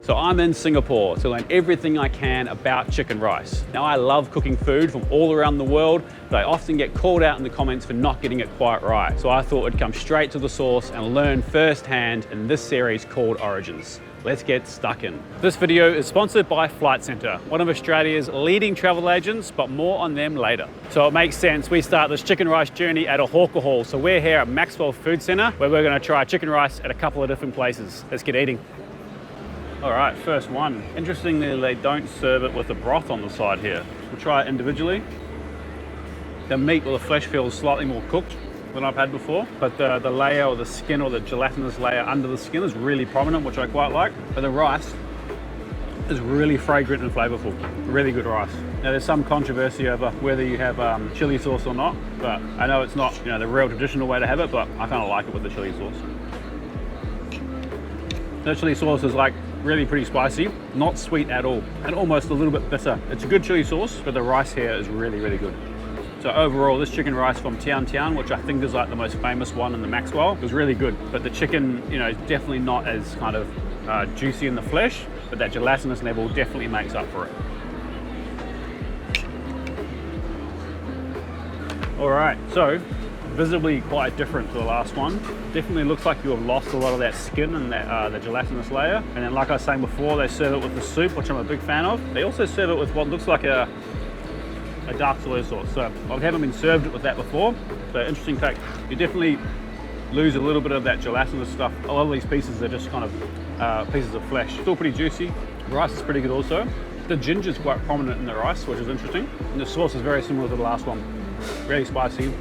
So I'm in Singapore to learn everything I can about chicken rice. Now I love cooking food from all around the world, but I often get called out in the comments for not getting it quite right. So I thought I'd come straight to the source and learn firsthand in this series called Origins. Let's get stuck in. This video is sponsored by Flight Centre, one of Australia's leading travel agents, but more on them later. So it makes sense we start this chicken rice journey at a hawker hall. So we're here at Maxwell Food Centre, where we're going to try chicken rice at a couple of different places. Let's get eating. All right, first one. Interestingly, they don't serve it with the broth on the side here. We'll try it individually. The meat or the flesh feels slightly more cooked than I've had before, but the layer or the skin or the gelatinous layer under the skin is really prominent, which I quite like. But the rice is really fragrant and flavorful. Really good rice. Now there's some controversy over whether you have chili sauce or not, but I know it's not, the real traditional way to have it, but I kind of like it with the chili sauce. The chili sauce is like really pretty spicy, not sweet at all, and almost a little bit bitter. It's a good chili sauce, but the rice here is really, really good. So overall, this chicken rice from Tian, which I think is like the most famous one in the Maxwell, was really good. But the chicken, is definitely not as kind of juicy in the flesh, but that gelatinous level definitely makes up for it. All right, so visibly quite different to the last one. Definitely looks like you have lost a lot of that skin and that the gelatinous layer. And then like I was saying before, they serve it with the soup, which I'm a big fan of. They also serve it with what looks like a dark soy sauce. So I haven't been served it with that before. So interesting fact, you definitely lose a little bit of that gelatinous stuff. A lot of these pieces are just kind of pieces of flesh. Still pretty juicy. Rice is pretty good also. The ginger is quite prominent in the rice, which is interesting. And the sauce is very similar to the last one. Really spicy,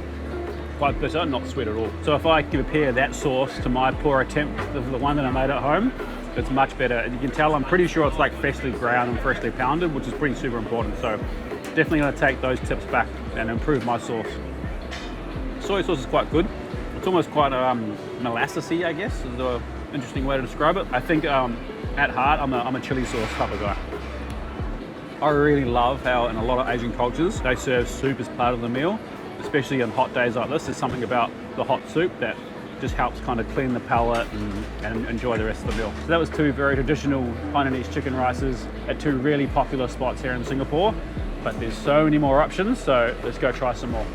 quite bitter, not sweet at all. So if I compare that sauce to my poor attempt of the one that I made at home, it's much better. And you can tell I'm pretty sure it's like freshly ground and freshly pounded, which is pretty super important. So definitely going to take those tips back and improve my sauce. Soy sauce is quite good. It's almost quite molassesy, I guess, is an interesting way to describe it. I think at heart, I'm a chili sauce type of guy. I really love how in a lot of Asian cultures, they serve soup as part of the meal, especially on hot days like this. There's something about the hot soup that just helps kind of clean the palate and enjoy the rest of the meal. So that was two very traditional Hainanese chicken rices at two really popular spots here in Singapore. But there's so many more options, so let's go try some more.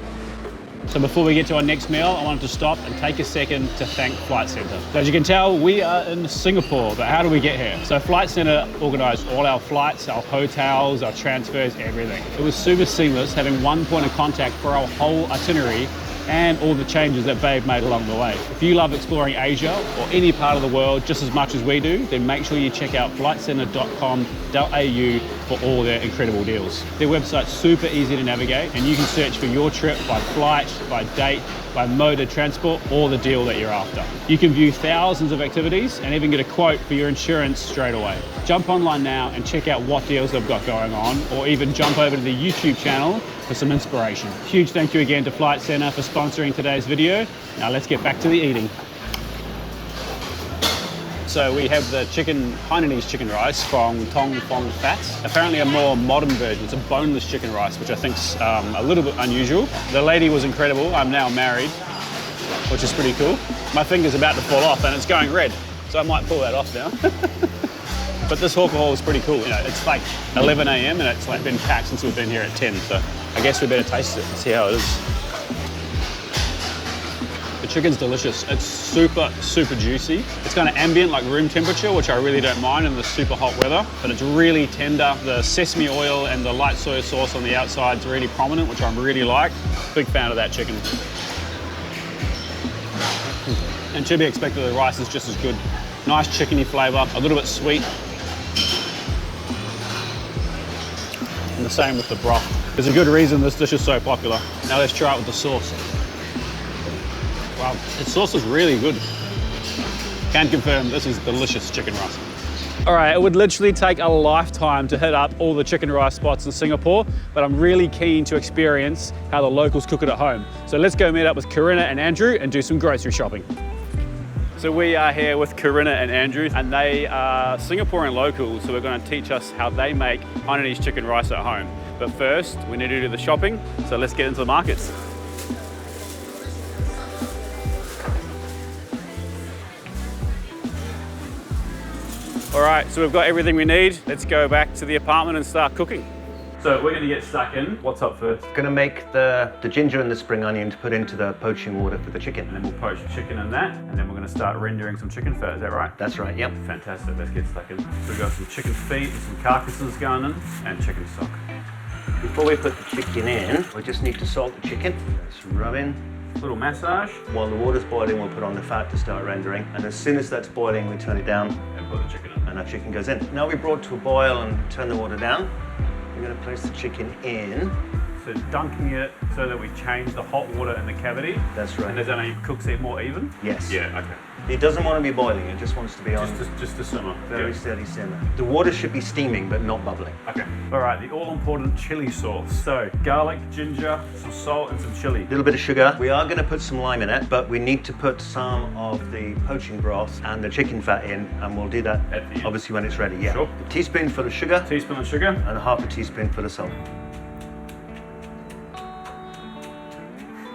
So before we get to our next meal, I wanted to stop and take a second to thank Flight Centre. So as you can tell, we are in Singapore, but how do we get here? So Flight Centre organised all our flights, our hotels, our transfers, everything. It was super seamless having one point of contact for our whole itinerary and all the changes that they've made along the way. If you love exploring Asia or any part of the world just as much as we do, then make sure you check out flightcentre.com.au for all their incredible deals. Their website's super easy to navigate and you can search for your trip by flight, by date, by mode of transport, or the deal that you're after. You can view thousands of activities and even get a quote for your insurance straight away. Jump online now and check out what deals they've got going on, or even jump over to the YouTube channel for some inspiration. Huge thank you again to Flight Centre for sponsoring today's video. Now let's get back to the eating. So we have the Hainanese chicken rice from Tong, Fong, Fatt. Apparently a more modern version. It's a boneless chicken rice, which I think's a little bit unusual. The lady was incredible. I'm now married, which is pretty cool. My finger's about to fall off and it's going red, so I might pull that off now. But this hawker hall is pretty cool. It's like 11 a.m. and it's like been packed since we've been here at 10. So I guess we better taste it and see how it is. The chicken's delicious. It's super, super juicy. It's kind of ambient, like room temperature, which I really don't mind in the super hot weather, but it's really tender. The sesame oil and the light soy sauce on the outside is really prominent, which I really like. Big fan of that chicken. And to be expected, the rice is just as good. Nice chickeny flavor, a little bit sweet. And the same with the broth. There's a good reason this dish is so popular. Now let's try it with the sauce. Wow, the sauce is really good. Can confirm this is delicious chicken rice. All right, it would literally take a lifetime to hit up all the chicken rice spots in Singapore, but I'm really keen to experience how the locals cook it at home. So let's go meet up with Karina and Andrew and do some grocery shopping. So we are here with Karina and Andrew, and they are Singaporean locals who are going to teach us how they make Hainanese chicken rice at home. But first, we need to do the shopping, so let's get into the markets. All right, so we've got everything we need. Let's go back to the apartment and start cooking. So we're gonna get stuck in. What's up first? Gonna make the ginger and the spring onion to put into the poaching water for the chicken. And then we'll poach the chicken in that, and then we're gonna start rendering some chicken fat, is that right? That's right, yep. Fantastic, let's get stuck in. So we've got some chicken feet, some carcasses going in, and chicken stock. Before we put the chicken in, we just need to salt the chicken. Let's rub in. Little massage. While the water's boiling, we'll put on the fat to start rendering. And as soon as that's boiling, we turn it down. And put the chicken in. And our chicken goes in. Now we brought to a boil and turn the water down. We're gonna place the chicken in. So dunking it so that we change the hot water in the cavity. That's right. And does that only cooks it more even? Yes. Yeah, okay. It doesn't want to be boiling, it just wants to be on Just a simmer. very steady simmer. The water should be steaming, but not bubbling. Okay. All right, the all-important chili sauce. So garlic, ginger, some salt, and some chili. A little bit of sugar. We are going to put some lime in it, but we need to put some of the poaching broth and the chicken fat in, and we'll do that At the end. obviously when it's ready. Yeah. Sure. A teaspoonful of sugar. Teaspoon of sugar. And half a teaspoonful of salt.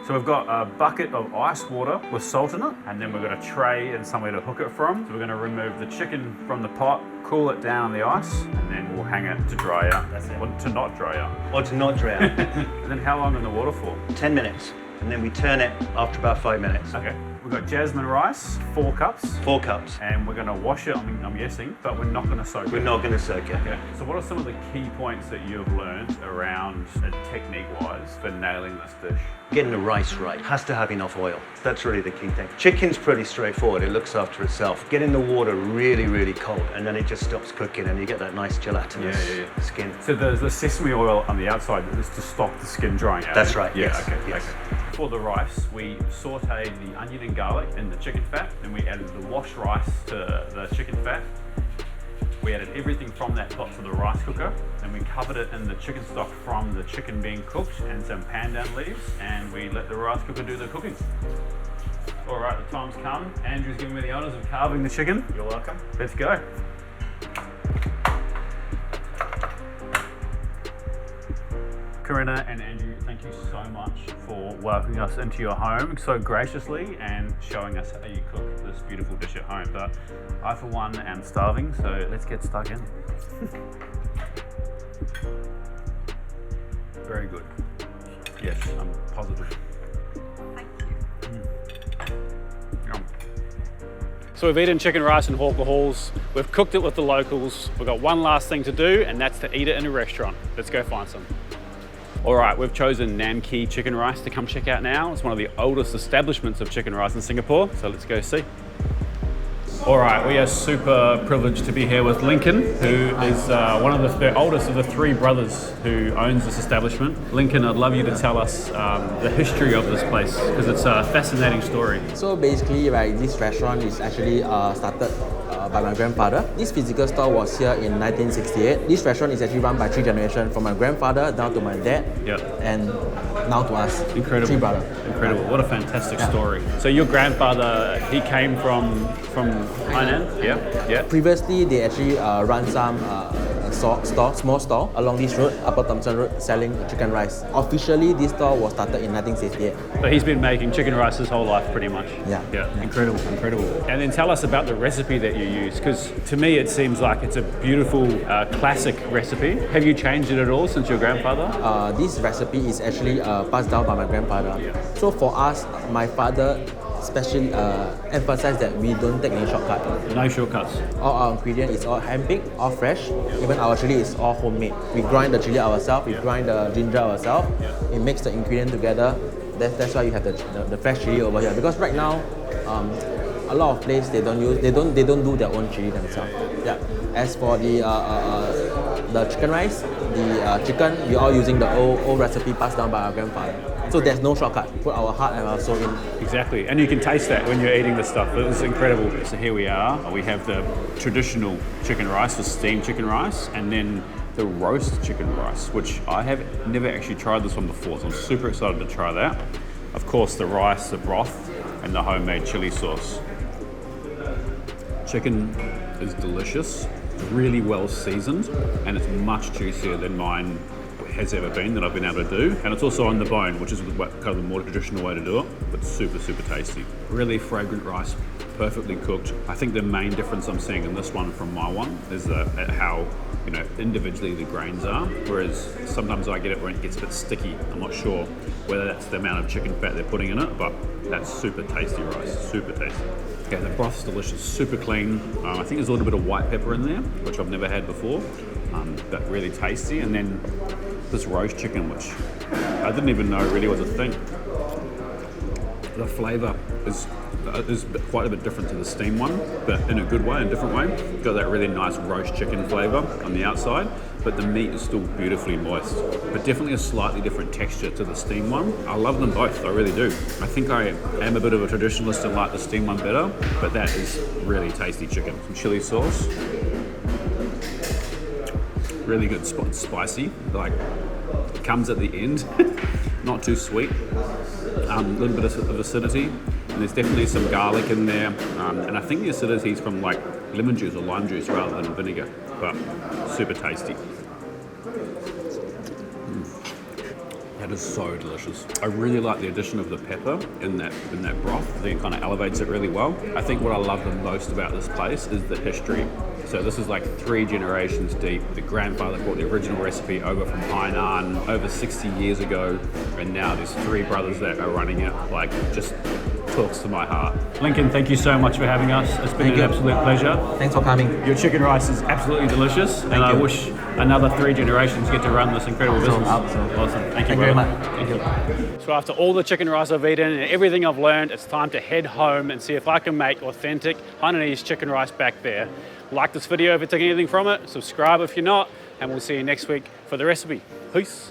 So we've got a bucket of ice water with salt in it, and then we've got a tray and somewhere to hook it from. So we're going to remove the chicken from the pot, cool it down on the ice, and then we'll hang it to dry out. That's it. Or to not dry out. Or to not dry out. And then how long in the water for? 10 minutes. And then we turn it after about 5 minutes. Okay. We've got jasmine rice, 4 cups. 4 cups. And we're going to wash it, I'm guessing, but we're not going to soak it. We're not going to soak it. Okay. So what are some of the key points that you've learned around technique-wise for nailing this dish? Getting the rice right. Has to have enough oil. That's really the key thing. Chicken's pretty straightforward. It looks after itself. Getting the water really, really cold, and then it just stops cooking, and you get that nice gelatinous skin. So there's the sesame oil on the outside that is to stop the skin drying out. That's right. Yeah. Yes. Okay. Yes. Okay. For the rice, we sauteed the onion and garlic in the chicken fat, and we added the washed rice to the chicken fat. We added everything from that pot to the rice cooker, and we covered it in the chicken stock from the chicken being cooked and some pandan leaves, and we let the rice cooker do the cooking. All right, the time's come. Andrew's giving me the honors of carving the chicken. You're welcome. Let's go. Karina and Andrew, thank you so much for welcoming us into your home so graciously and showing us how you cook this beautiful dish at home. But I, for one, am starving, so let's get stuck in. Very good. Yes, I'm positive. Thank you. Yum. So we've eaten chicken rice in hawker halls, we've cooked it with the locals, we've got one last thing to do, and that's to eat it in a restaurant. Let's go find some. All right, we've chosen Nam Kee Chicken Rice to come check out now. It's one of the oldest establishments of chicken rice in Singapore, so let's go see. All right, we are super privileged to be here with Lincoln, who is one of the oldest of the 3 brothers who owns this establishment. Lincoln, I'd love you to tell us the history of this place, because it's a fascinating story. So basically, right, this restaurant is actually started by my grandfather. This physical store was here in 1968. This restaurant is actually run by 3 generations, from my grandfather down to my dad, and now to us. Incredible. 3 brothers. Incredible. What a fantastic story. So your grandfather, he came from Hainan? Yeah. Previously, they actually run some small store along this road, Upper Thompson Road, selling chicken rice. Officially, this store was started in 1968. So he's been making chicken rice his whole life, pretty much. Yeah. Incredible. And then tell us about the recipe that you use, because to me it seems like it's a beautiful classic recipe. Have you changed it at all since your grandfather? This recipe is actually passed down by my grandfather. So for us, my father especially emphasized that we don't take any shortcut. No shortcuts. All our ingredient is all hand-picked, all fresh. Even our chili is all homemade. We grind the chili ourselves, we grind the ginger ourselves. We mix the ingredient together. That's why you have the fresh chili over here. Because right now, a lot of places they don't do their own chili themselves. Yeah. As for the chicken rice, the chicken, we're all using the old recipe passed down by our grandfather. So there's no shortcut. Put our heart and our soul in. Exactly, and you can taste that when you're eating this stuff. It was incredible. So here we are. We have the traditional chicken rice, the steamed chicken rice, and then the roast chicken rice, which I have never actually tried this one before, so I'm super excited to try that. Of course, the rice, the broth, and the homemade chili sauce. Chicken is delicious, really well seasoned, and it's much juicier than mine has ever been that I've been able to do. And it's also on the bone, which is kind of the more traditional way to do it, but super, super tasty. Really fragrant rice, perfectly cooked. I think the main difference I'm seeing in this one from my one is how, you know, individually the grains are, whereas sometimes I get it when it gets a bit sticky. I'm not sure whether that's the amount of chicken fat they're putting in it, but that's super tasty rice, super tasty. Okay, the broth's delicious, super clean. I think there's a little bit of white pepper in there, which I've never had before, but really tasty. And then this roast chicken, which I didn't even know really was a thing. The flavour is quite a bit different to the steam one, but in a good way, in a different way. Got that really nice roast chicken flavour on the outside, but the meat is still beautifully moist, but definitely a slightly different texture to the steam one. I love them both, I really do. I think I am a bit of a traditionalist and like the steam one better, but that is really tasty chicken. Some chili sauce, really good, spicy, like it comes at the end, not too sweet, a little bit of acidity, and there's definitely some garlic in there, and I think the acidity is from like lemon juice or lime juice rather than vinegar, but super tasty. That is so delicious. I really like the addition of the pepper in that broth. I think it kind of elevates it really well. I think what I love the most about this place is the history. So this is like 3 generations deep. The grandfather brought the original recipe over from Hainan over 60 years ago, and now there's 3 brothers that are running it. Like, just talks to my heart. Lincoln, thank you so much for having us. It's been an absolute pleasure. Thanks for coming. Your chicken rice is absolutely delicious, and I wish another 3 generations get to run this incredible business. Awesome. Thank you very much. Thank you. So after all the chicken rice I've eaten and everything I've learned, it's time to head home and see if I can make authentic Hainanese chicken rice back there. Like this video if you're taking anything from it, subscribe if you're not, and we'll see you next week for the recipe. Peace.